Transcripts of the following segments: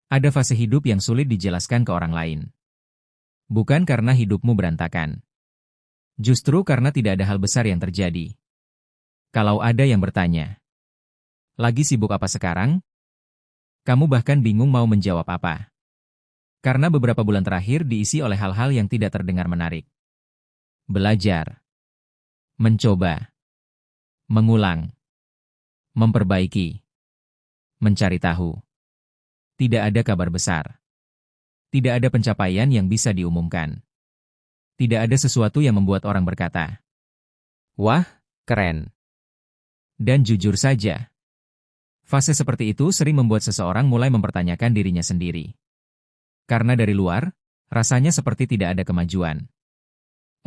Ada fase hidup yang sulit dijelaskan ke orang lain. Bukan karena hidupmu berantakan. Justru karena tidak ada hal besar yang terjadi. Kalau ada yang bertanya, lagi sibuk apa sekarang? Kamu bahkan bingung mau menjawab apa. Karena beberapa bulan terakhir diisi oleh hal-hal yang tidak terdengar menarik. Belajar. Mencoba. Mengulang. Memperbaiki. Mencari tahu. Tidak ada kabar besar. Tidak ada pencapaian yang bisa diumumkan. Tidak ada sesuatu yang membuat orang berkata, "Wah, keren." Dan jujur saja, fase seperti itu sering membuat seseorang mulai mempertanyakan dirinya sendiri. Karena dari luar, rasanya seperti tidak ada kemajuan.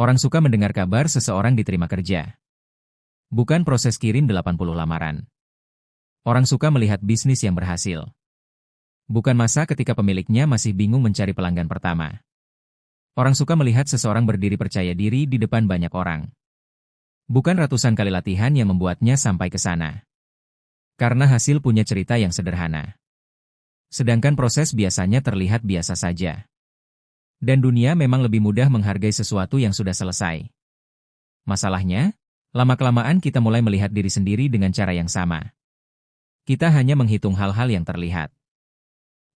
Orang suka mendengar kabar seseorang diterima kerja. Bukan proses kirim 80 lamaran. Orang suka melihat bisnis yang berhasil. Bukan masa ketika pemiliknya masih bingung mencari pelanggan pertama. Orang suka melihat seseorang berdiri percaya diri di depan banyak orang. Bukan ratusan kali latihan yang membuatnya sampai ke sana. Karena hasil punya cerita yang sederhana. Sedangkan proses biasanya terlihat biasa saja. Dan dunia memang lebih mudah menghargai sesuatu yang sudah selesai. Masalahnya, lama-kelamaan kita mulai melihat diri sendiri dengan cara yang sama. Kita hanya menghitung hal-hal yang terlihat.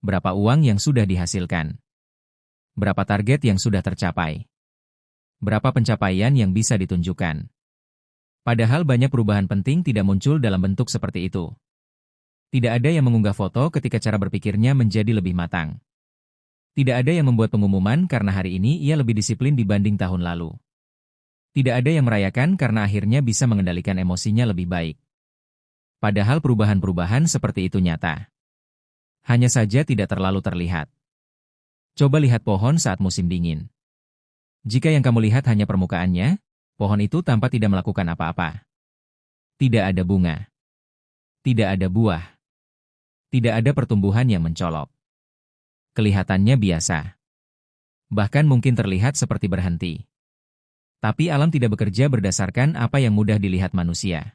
Berapa uang yang sudah dihasilkan? Berapa target yang sudah tercapai? Berapa pencapaian yang bisa ditunjukkan? Padahal banyak perubahan penting tidak muncul dalam bentuk seperti itu. Tidak ada yang mengunggah foto ketika cara berpikirnya menjadi lebih matang. Tidak ada yang membuat pengumuman karena hari ini ia lebih disiplin dibanding tahun lalu. Tidak ada yang merayakan karena akhirnya bisa mengendalikan emosinya lebih baik. Padahal perubahan-perubahan seperti itu nyata. Hanya saja tidak terlalu terlihat. Coba lihat pohon saat musim dingin. Jika yang kamu lihat hanya permukaannya, pohon itu tampak tidak melakukan apa-apa. Tidak ada bunga. Tidak ada buah. Tidak ada pertumbuhan yang mencolok. Kelihatannya biasa. Bahkan mungkin terlihat seperti berhenti. Tapi alam tidak bekerja berdasarkan apa yang mudah dilihat manusia.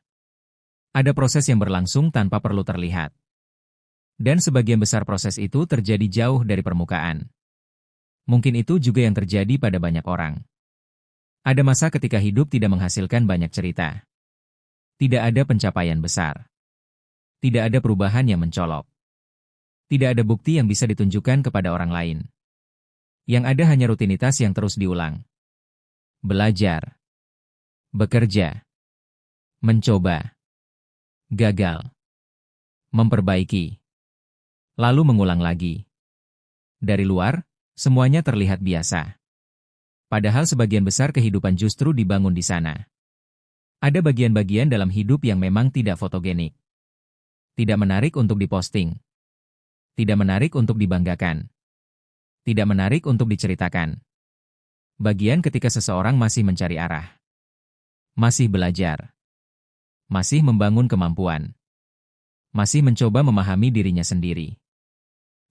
Ada proses yang berlangsung tanpa perlu terlihat. Dan sebagian besar proses itu terjadi jauh dari permukaan. Mungkin itu juga yang terjadi pada banyak orang. Ada masa ketika hidup tidak menghasilkan banyak cerita. Tidak ada pencapaian besar. Tidak ada perubahan yang mencolok. Tidak ada bukti yang bisa ditunjukkan kepada orang lain. Yang ada hanya rutinitas yang terus diulang. Belajar. Bekerja. Mencoba. Gagal. Memperbaiki. Lalu mengulang lagi. Dari luar, semuanya terlihat biasa. Padahal sebagian besar kehidupan justru dibangun di sana. Ada bagian-bagian dalam hidup yang memang tidak fotogenik. Tidak menarik untuk diposting. Tidak menarik untuk dibanggakan. Tidak menarik untuk diceritakan. Bagian ketika seseorang masih mencari arah. Masih belajar. Masih membangun kemampuan. Masih mencoba memahami dirinya sendiri.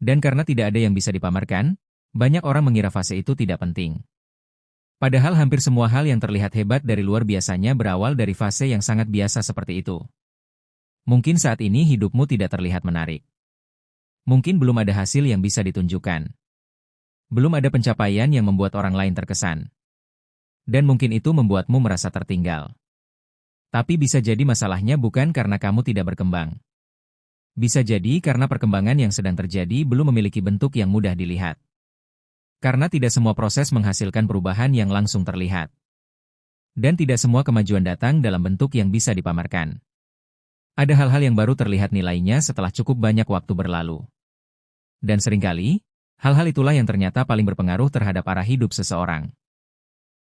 Dan karena tidak ada yang bisa dipamerkan, banyak orang mengira fase itu tidak penting. Padahal hampir semua hal yang terlihat hebat dari luar biasanya berawal dari fase yang sangat biasa seperti itu. Mungkin saat ini hidupmu tidak terlihat menarik. Mungkin belum ada hasil yang bisa ditunjukkan. Belum ada pencapaian yang membuat orang lain terkesan. Dan mungkin itu membuatmu merasa tertinggal. Tapi bisa jadi masalahnya bukan karena kamu tidak berkembang. Bisa jadi karena perkembangan yang sedang terjadi belum memiliki bentuk yang mudah dilihat. Karena tidak semua proses menghasilkan perubahan yang langsung terlihat. Dan tidak semua kemajuan datang dalam bentuk yang bisa dipamerkan. Ada hal-hal yang baru terlihat nilainya setelah cukup banyak waktu berlalu. Dan seringkali, hal-hal itulah yang ternyata paling berpengaruh terhadap arah hidup seseorang.